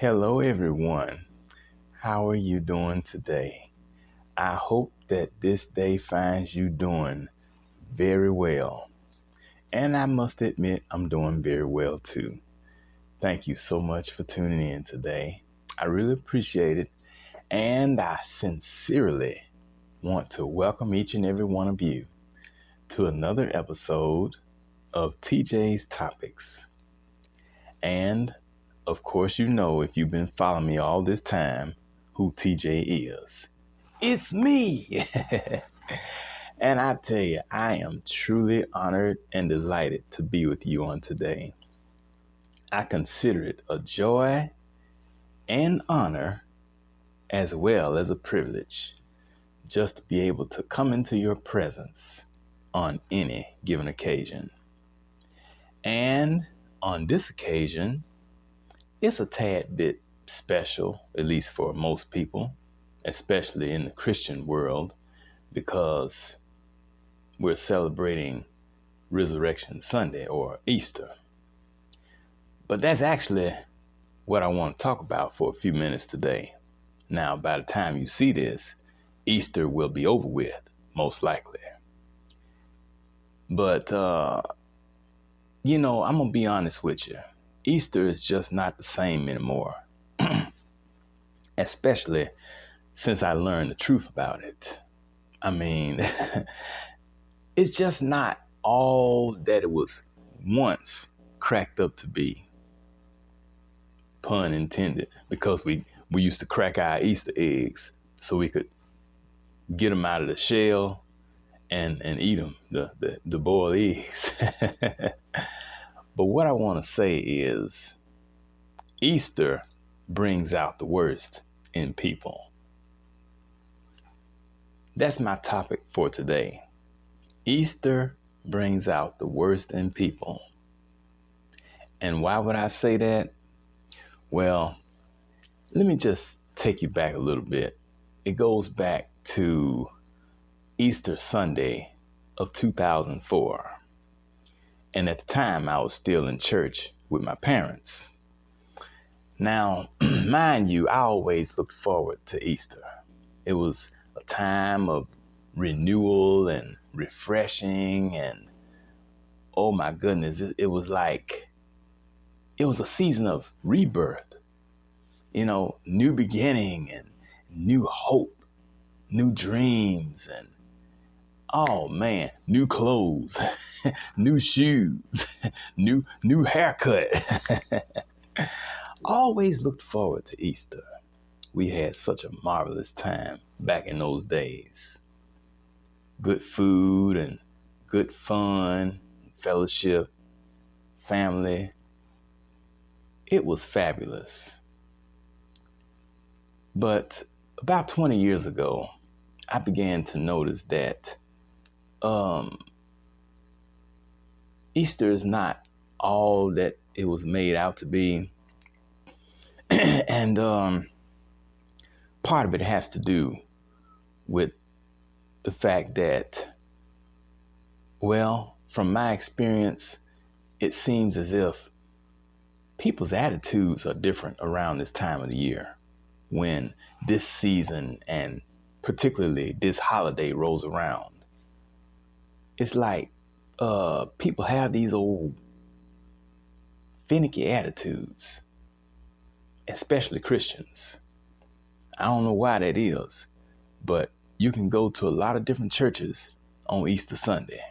Hello, everyone. How are you doing today? I hope that this day finds you doing very well. And I must admit, I'm doing very well too. Thank you so much for tuning in today. I really appreciate it. And I sincerely want to welcome each and every one of you to another episode of TJ's Topics. And of course, you know, if you've been following me all this time, who TJ is. It's me. And I tell you, I am truly honored and delighted to be with you on today. I consider it a joy and honor as well as a privilege just to be able to come into your presence on any given occasion. And on this occasion, it's a tad bit special, at least for most people, especially in the Christian world, because we're celebrating Resurrection Sunday or Easter. But that's actually what I want to talk about for a few minutes today. Now, by the time you see this, Easter will be over with, most likely. But, I'm going to be honest with you. Easter is just not the same anymore, especially since I learned the truth about it. I mean, it's just not all that it was once cracked up to be. Pun intended, because we used to crack our Easter eggs so we could get them out of the shell and eat them, the boiled eggs. But what I want to say is Easter brings out the worst in people. That's my topic for today. Easter brings out the worst in people. And why would I say that? Well, let me just take you back a little bit. It goes back to Easter Sunday of 2004. And at the time, I was still in church with my parents. Now, mind you, I always looked forward to Easter. It was a time of renewal and refreshing, and oh my goodness, it was a season of rebirth, new beginning and new hope, new dreams, and oh man, new clothes, new shoes, new haircut. Always looked forward to Easter. We had such a marvelous time back in those days. Good food and good fun, fellowship, family. It was fabulous. But about 20 years ago, I began to notice that Easter is not all that it was made out to be. And part of it has to do with the fact that, well, from my experience, it seems as if people's attitudes are different around this time of the year when this season and particularly this holiday rolls around. It's like people have these old finicky attitudes, especially Christians. I don't know why that is, but you can go to a lot of different churches on Easter Sunday,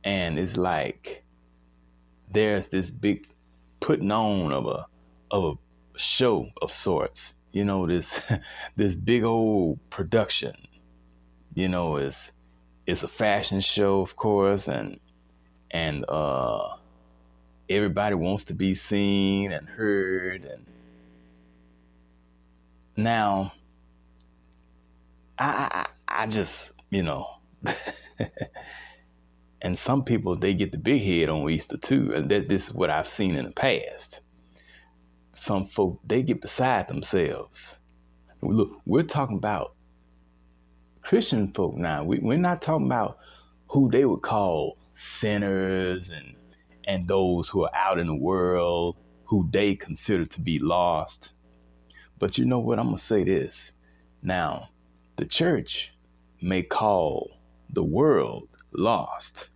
and it's like there's this big putting on of a show of sorts. This this big old production. It's a fashion show, of course, and everybody wants to be seen and heard. And now, I just, and some people, they get the big head on Easter too. And this is what I've seen in the past. Some folk, they get beside themselves. Look, we're talking about Christian folk now. We're not talking about who they would call sinners and those who are out in the world, who they consider to be lost. But you know what? I'm going to say this. Now, the church may call the world lost,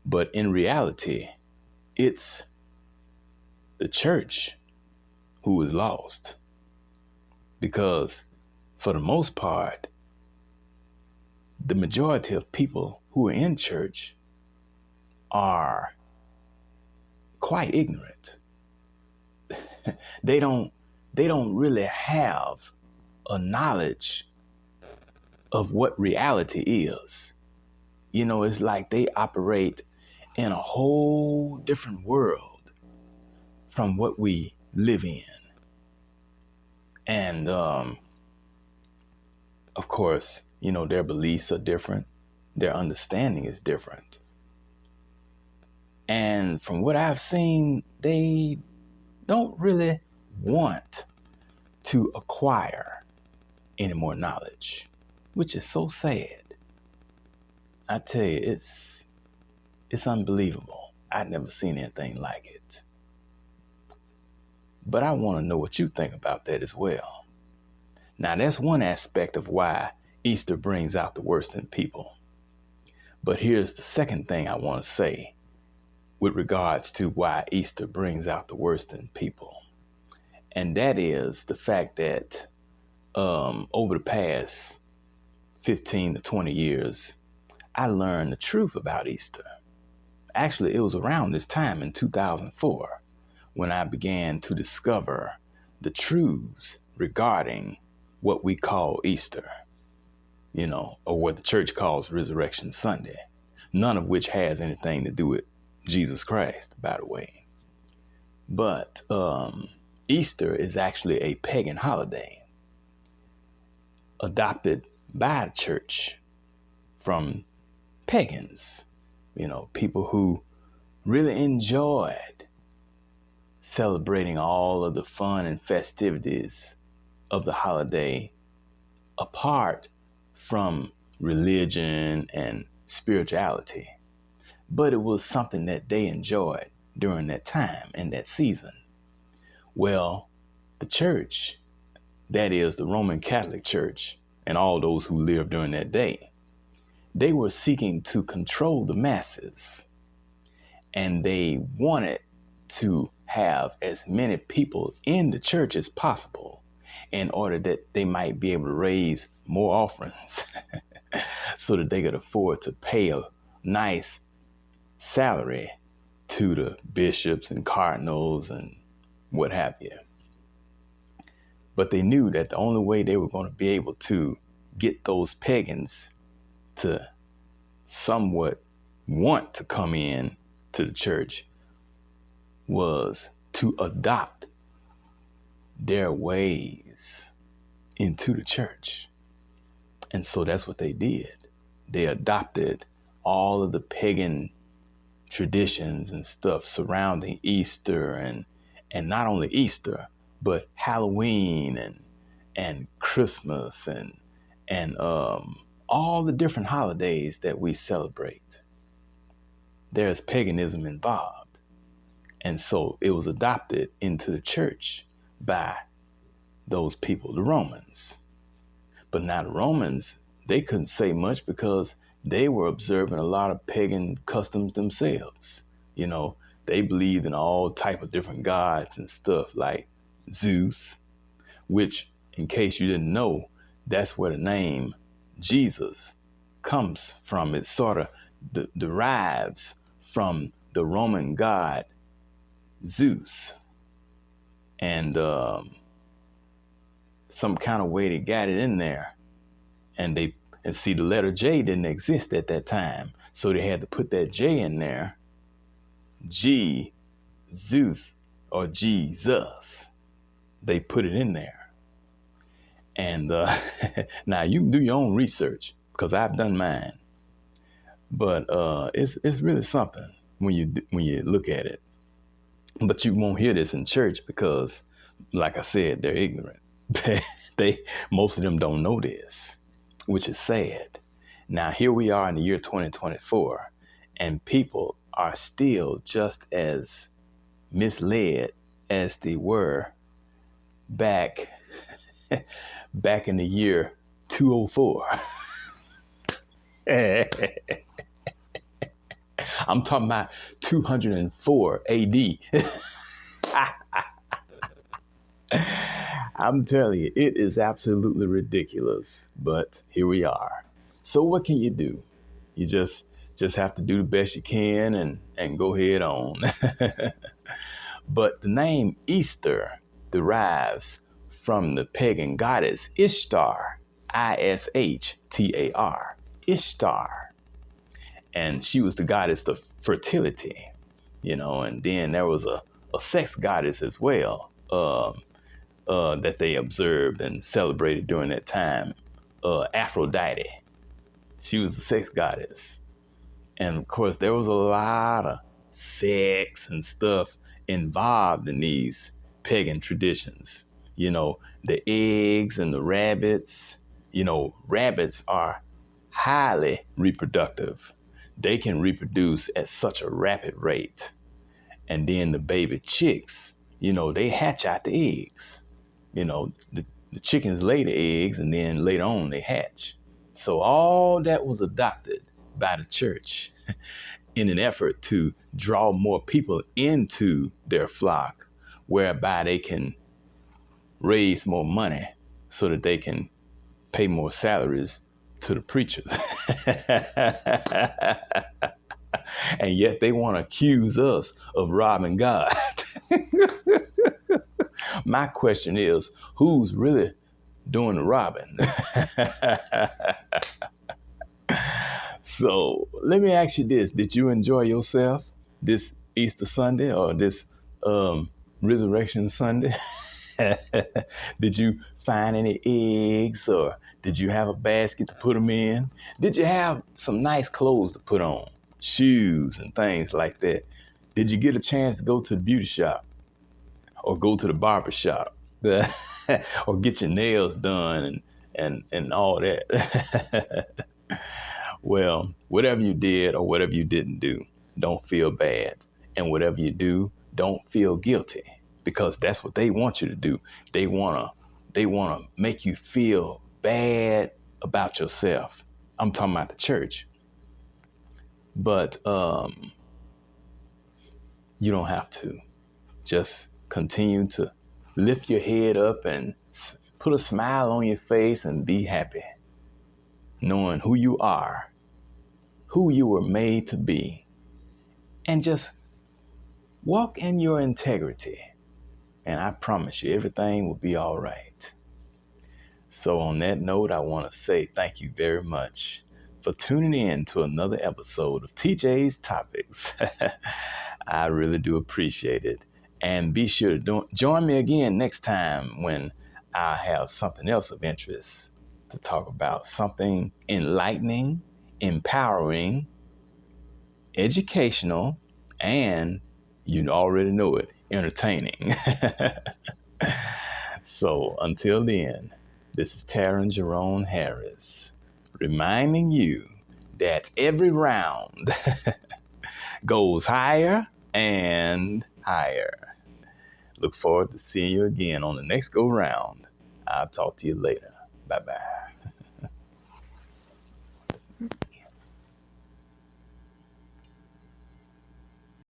but in reality, it's the church who is lost. Because for the most part, the majority of people who are in church are quite ignorant. They don't really have a knowledge of what reality is. You know, it's like they operate in a whole different world from what we live in. And of course, you know, their beliefs are different. Their understanding is different. And from what I've seen, they don't really want to acquire any more knowledge, which is so sad. I tell you, it's unbelievable. I've never seen anything like it. But I want to know what you think about that as well. Now, that's one aspect of why Easter brings out the worst in people. But here's the second thing I want to say with regards to why Easter brings out the worst in people. And that is the fact that over the past 15 to 20 years, I learned the truth about Easter. Actually, it was around this time in 2004 when I began to discover the truths regarding what we call Easter, you know, or what the church calls Resurrection Sunday, none of which has anything to do with Jesus Christ, by the way. But Easter is actually a pagan holiday adopted by the church from pagans, you know, people who really enjoyed celebrating all of the fun and festivities of the holiday apart from religion and spirituality. But it was something that they enjoyed during that time and that season. Well, the church, that is the Roman Catholic Church, and all those who lived during that day, they were seeking to control the masses. And they wanted to have as many people in the church as possible in order that they might be able to raise more offerings so that they could afford to pay a nice salary to the bishops and cardinals and what have you. But they knew that the only way they were going to be able to get those pagans to somewhat want to come in to the church was to adopt their ways into the church. And so that's what they did. They adopted all of the pagan traditions and stuff surrounding Easter and not only Easter, but Halloween and Christmas and all the different holidays that we celebrate. There's paganism involved. And so it was adopted into the church by those people, the Romans. But now the Romans, they couldn't say much because they were observing a lot of pagan customs themselves. You know, they believed in all type of different gods and stuff like Zeus, which, in case you didn't know, that's where the name Jesus comes from. It sort of derives from the Roman god Zeus. And some kind of way they got it in there. And see, the letter J didn't exist at that time. So they had to put that J in there. G, Zeus, or Jesus. They put it in there. And now you can do your own research because I've done mine. But it's really something when you look at it. But you won't hear this in church because, like I said, they're ignorant. Most of them don't know this, which is sad. Now, here we are in the year 2024, and people are still just as misled as they were back back in the year 204. I'm talking about 204 AD. I'm telling you, it is absolutely ridiculous. But here we are. So what can you do? You just have to do the best you can and go head on. But the name Easter derives from the pagan goddess Ishtar, Ishtar, Ishtar. And she was the goddess of fertility, and then there was a sex goddess as well, that they observed and celebrated during that time, Aphrodite. She was the sex goddess. And of course, there was a lot of sex and stuff involved in these pagan traditions. The eggs and the rabbits. Rabbits are highly reproductive. They can reproduce at such a rapid rate. And then the baby chicks, they hatch out the eggs. The chickens lay the eggs and then later on they hatch. So all that was adopted by the church in an effort to draw more people into their flock, whereby they can raise more money so that they can pay more salaries to the preachers. And yet they want to accuse us of robbing God. My question is, who's really doing the robbing? So let me ask you this. Did you enjoy yourself this Easter Sunday or this Resurrection Sunday? Did you find any eggs, or did you have a basket to put them in? Did you have some nice clothes to put on? Shoes and things like that? Did you get a chance to go to the beauty shop or go to the barber shop or get your nails done and all that? Well, whatever you did or whatever you didn't do, don't feel bad. And whatever you do, don't feel guilty, because that's what they want you to do. They want to make you feel bad about yourself. I'm talking about the church. But you don't have to. Just continue to lift your head up and put a smile on your face and be happy, knowing who you are, who you were made to be, and just walk in your integrity. And I promise you, everything will be all right. So on that note, I want to say thank you very much for tuning in to another episode of TJ's Topics. I really do appreciate it. And be sure to join me again next time when I have something else of interest to talk about. Something enlightening, empowering, educational, and you already know it, entertaining. So until then, this is Taryn Jerome Harris, reminding you that every round goes higher and higher. Look forward to seeing you again on the next go round. I'll talk to you later. Bye-bye.